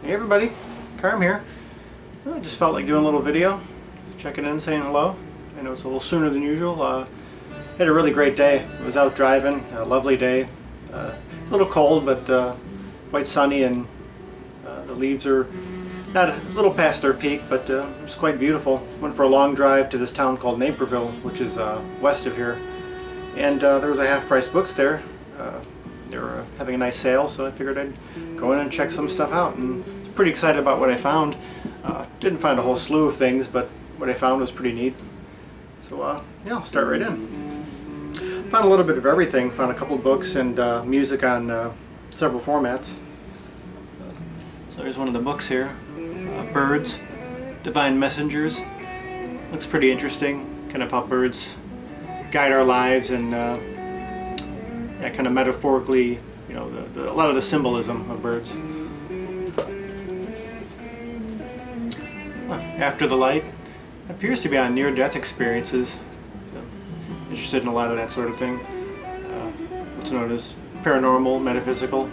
Hey everybody, Carm here. I just felt like doing a little video, checking in, saying hello. I know it's a little sooner than usual. Had a really great day. I was out driving, a lovely day. A little cold, but quite sunny, and the leaves are not a little past their peak, but it's quite beautiful. Went for a long drive to this town called Naperville, which is west of here, and there was a half-price books there. They were having a nice sale, so I figured I'd go in and check some stuff out, and pretty excited about what I found. Didn't find a whole slew of things, but what I found was pretty neat. So yeah, I'll start right in. Found a little bit of everything. Found a couple books and music on several formats. So here's one of the books here. Birds, Divine Messengers. Looks pretty interesting. Kind of how birds guide our lives, and yeah, kind of metaphorically, you know, a lot of the symbolism of birds. After the Light appears to be on near-death experiences. So, interested in a lot of that sort of thing. What's known as paranormal, metaphysical.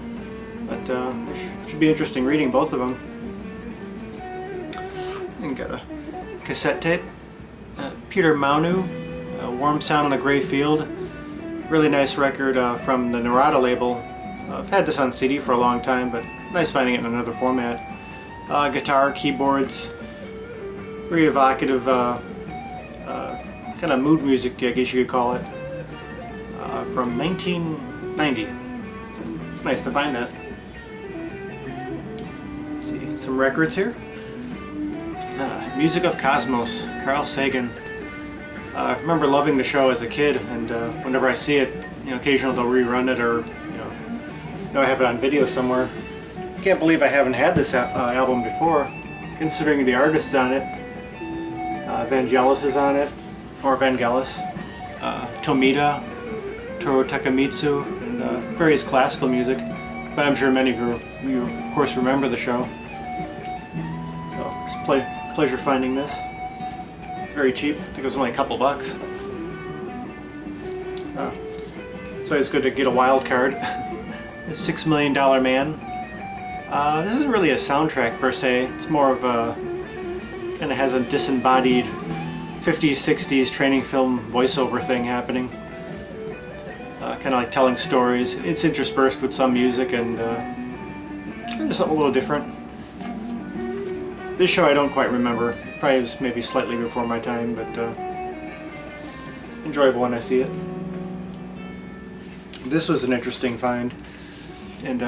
But it should be interesting reading both of them. And got a cassette tape. Peter Maunu, Warm Sound on the Gray Field. Really nice record from the Narada label. I've had this on CD for a long time, but nice finding it in another format. Guitar, keyboards, very evocative kind of mood music, I guess you could call it, from 1990. It's nice to find that. Let's see, some records here. Music of Cosmos, Carl Sagan. I remember loving the show as a kid, and whenever I see it, you know, occasionally they'll rerun it, or you know I have it on video somewhere. I can't believe I haven't had this album before, considering the artists on it. Vangelis is on it, or Vangelis, Tomita, Toru Takemitsu, and various classical music. But I'm sure many of you of course remember the show. So it's a pleasure finding this. Very cheap. I think it was only a couple bucks. So it's good to get a wild card. The $6 Million Man. This isn't really a soundtrack per se. It's more of a kind of has a disembodied 50s, 60s training film voiceover thing happening. Kind of like telling stories. It's interspersed with some music and just something a little different. This show I don't quite remember. Probably was maybe slightly before my time, but enjoyable when I see it. This was an interesting find, and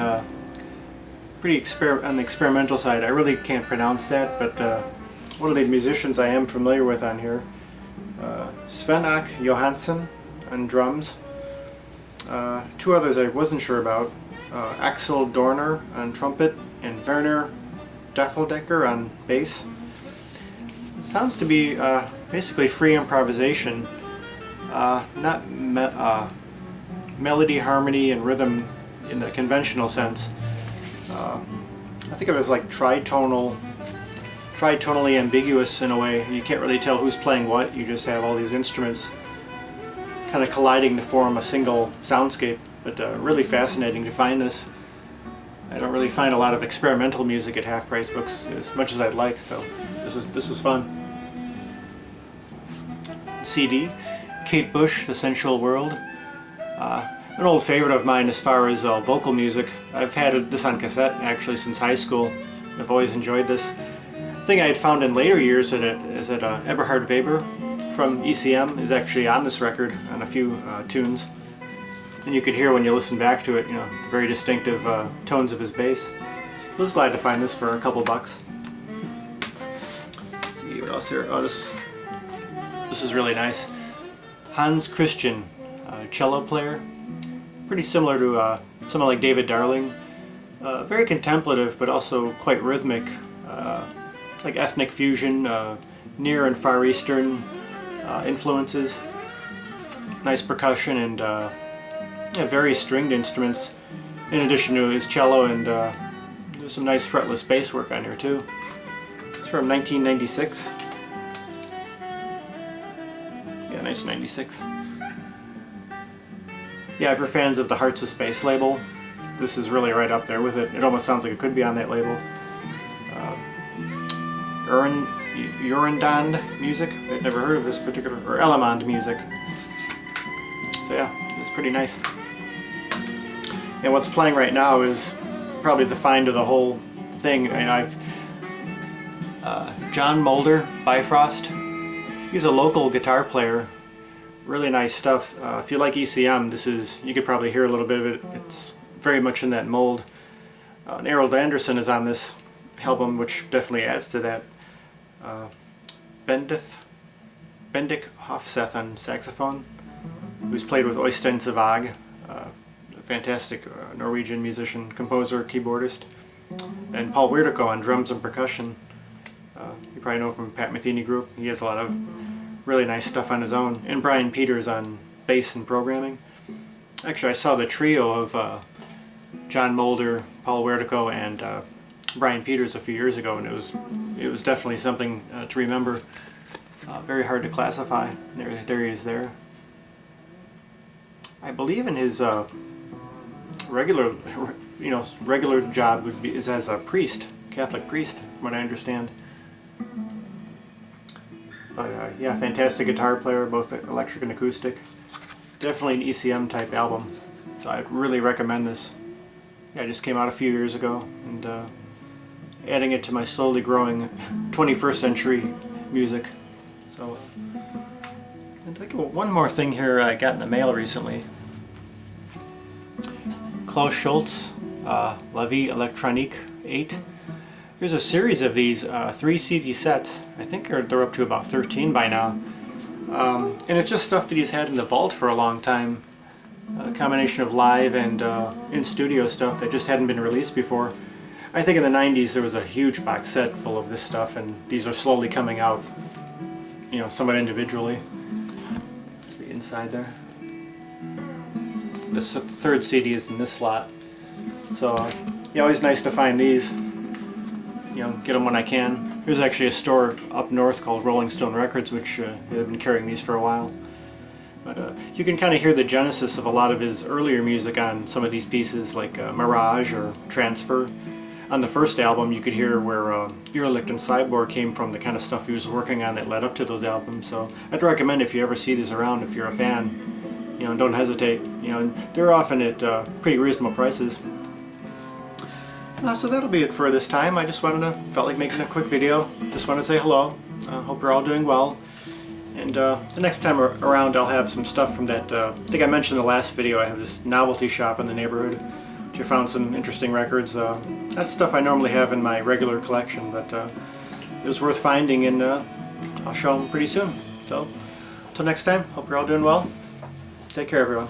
pretty on the experimental side. I really can't pronounce that, but one of the musicians I am familiar with on here, Sven-Åke Johansson on drums. Two others I wasn't sure about, Axel Dorner on trumpet and Werner Daffeldecker on bass. It sounds to be basically free improvisation, not melody, harmony, and rhythm in the conventional sense. I think of it as like tritonally ambiguous in a way. You can't really tell who's playing what. You just have all these instruments kind of colliding to form a single soundscape. But really fascinating to find this. I don't really find a lot of experimental music at half-price books as much as I'd like, so this was fun. CD, Kate Bush, The Sensual World. An old favorite of mine as far as vocal music. I've had this on cassette actually since high school. I've always enjoyed this. The thing I had found in later years is that Eberhard Weber from ECM is actually on this record on a few tunes. And you could hear when you listen back to it, you know, very distinctive tones of his bass. I was glad to find this for a couple bucks. Let's see what else here. Oh, this is really nice. Hans Christian, cello player. Pretty similar to someone like David Darling. Very contemplative, but also quite rhythmic. Like ethnic fusion, Near and Far Eastern influences. Nice percussion and yeah, very stringed instruments, in addition to his cello, and there's some nice fretless bass work on here too. It's from 1996. Yeah, 1996. Yeah, if you're fans of the Hearts of Space label, this is really right up there with it. It almost sounds like it could be on that label. Urindand music. I'd never heard of this particular, or Elamond music. So yeah, it's pretty nice. And what's playing right now is probably the find of the whole thing. And I've John Mulder, Bifrost. He's a local guitar player. Really nice stuff. If you like ECM, this is, you could probably hear a little bit of it. It's very much in that mold. And Harold Anderson is on this album, which definitely adds to that. Bendik Hofseth on saxophone, who's played with Øystein Sevag, a fantastic Norwegian musician, composer, keyboardist, and Paul Weirdico on drums and percussion. You probably know from Pat Metheny Group. He has a lot of really nice stuff on his own, and Brian Peters on bass and programming. Actually, I saw the trio of John Mulder, Paul Weirdico, and Brian Peters a few years ago, and it was definitely something to remember. Very hard to classify. There he is there. I believe in his regular job is as a priest, Catholic priest, from what I understand. But yeah, fantastic guitar player, both electric and acoustic. Definitely an ECM type album, so I'd really recommend this. Yeah, it just came out a few years ago, and adding it to my slowly growing 21st century music. So, I think one more thing here I got in the mail recently. Klaus Schulze, La Vie Electronique 8. There's a series of these 3 CD sets. I think they're up to about 13 by now. And it's just stuff that he's had in the vault for a long time. A combination of live and in-studio stuff that just hadn't been released before. I think in the 90s there was a huge box set full of this stuff, and these are slowly coming out, you know, somewhat individually. There's the inside there. The third CD is in this slot. So, yeah, always nice to find these. You know, get them when I can. There's actually a store up north called Rolling Stone Records, which have been carrying these for a while. But you can kind of hear the genesis of a lot of his earlier music on some of these pieces, like Mirage or Transfer. On the first album, you could hear where Urlicht and Cyborg came from, the kind of stuff he was working on that led up to those albums. So I'd recommend, if you ever see these around, if you're a fan, you know, don't hesitate. You know, they're often at pretty reasonable prices. So that'll be it for this time. I just felt like making a quick video. Just want to say hello. Hope you're all doing well. And the next time around, I'll have some stuff from that, I think I mentioned in the last video, I have this novelty shop in the neighborhood, which I found some interesting records. That's stuff I normally have in my regular collection, but it was worth finding, and I'll show them pretty soon. So, until next time, hope you're all doing well. Take care, everyone.